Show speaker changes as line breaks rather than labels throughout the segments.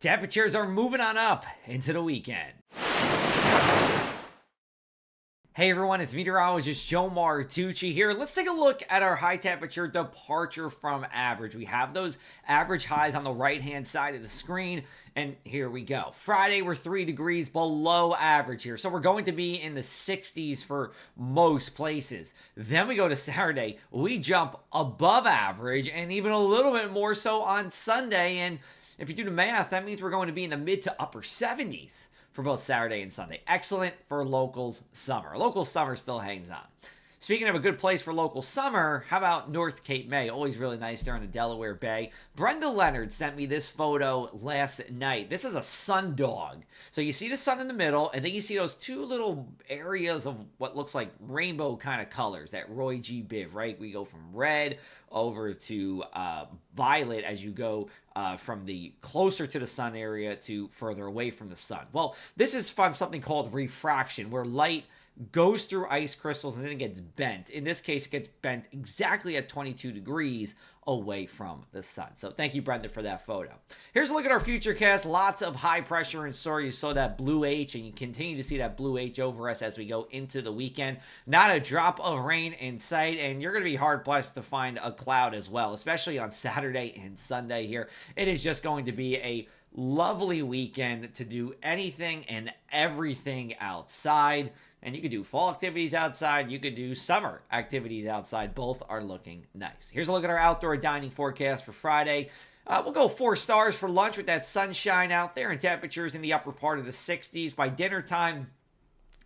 Temperatures are moving on up into the weekend. Hey everyone, it's meteorologist Joe Martucci here. Let's take a look at our high temperature departure from average. We have those average highs on the right-hand side of the screen, and here we go. Friday, we're 3 degrees below average here, so we're going to be in the 60s for most places. Then we go to Saturday, we jump above average, and even a little bit more so on Sunday, and if you do the math, that means we're going to be in the mid to upper 70s for both Saturday and Sunday. Excellent for locals summer. Local summer still hangs on. Speaking of a good place for local summer, how about North Cape May? Always really nice there in the Delaware Bay. Brenda Leonard sent me this photo last night. This is a sundog. So you see the sun in the middle, and then you see those two little areas of what looks like rainbow kind of colors, that Roy G. Biv, right? We go from red over to violet as you go from the closer to the sun area to further away from the sun. Well, this is from something called refraction, where light goes through ice crystals and then it gets bent. In this case, it gets bent exactly at 22 degrees away from the sun. So thank you, Brenda, for that photo. Here's a look at our future cast. Lots of high pressure and soar. You saw that blue H, and you continue to see that blue H over us as we go into the weekend. Not a drop of rain in sight, and you're going to be hard-pressed to find a cloud as well, especially on Saturday and Sunday here. It is just going to be a lovely weekend to do anything and everything outside. And you could do fall activities outside. You could do summer activities outside. Both are looking nice. Here's a look at our outdoor dining forecast for Friday. We'll go 4 stars for lunch with that sunshine out there and temperatures in the upper part of the 60s. By dinner time,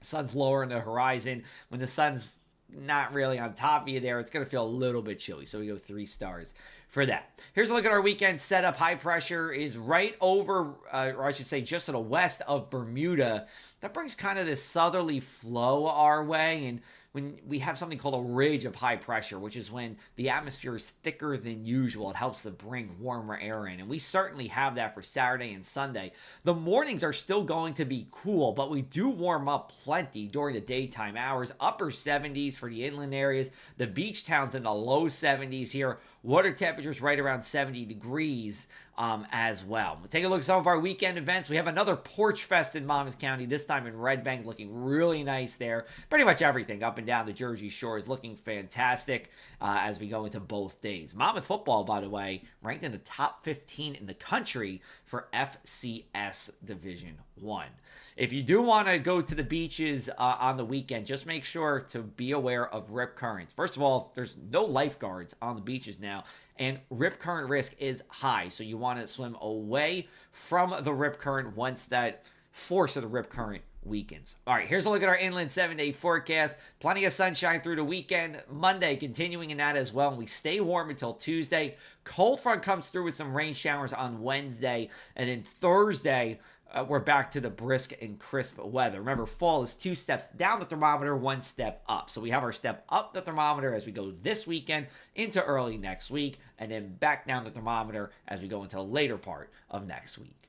sun's lower in the horizon. When the sun's not really on top of you there, it's going to feel a little bit chilly. So we go 3 stars for that. Here's a look at our weekend setup. High pressure is right over, or I should say just to the west of Bermuda. That brings kind of this southerly flow our way, and when we have something called a ridge of high pressure, which is when the atmosphere is thicker than usual, it helps to bring warmer air in, and we certainly have that for Saturday and Sunday. The mornings are still going to be cool, but we do warm up plenty during the daytime hours. Upper 70s for the inland areas, the beach towns in the low 70s here. Water temperatures right around 70 degrees as well. We'll take a look at some of our weekend events. We have another Porch Fest in Monmouth County, this time in Red Bank, looking really nice there. Pretty much everything up and down the Jersey Shore is looking fantastic as we go into both days. Monmouth football, by the way, ranked in the top 15 in the country for FCS Division 1. If you do want to go to the beaches on the weekend, just make sure to be aware of rip currents. First of all, there's no lifeguards on the beaches now, and rip current risk is high, so you want to swim away from the rip current once that force of the rip current weakens. All right, here's a look at our inland 7-day forecast. Plenty of sunshine through the weekend. Monday continuing in that as well, and we stay warm until Tuesday. Cold front comes through with some rain showers on Wednesday, and then Thursday we're back to the brisk and crisp weather. Remember, fall is 2 steps down the thermometer, 1 step up. So we have our step up the thermometer as we go this weekend into early next week, and then back down the thermometer as we go into the later part of next week.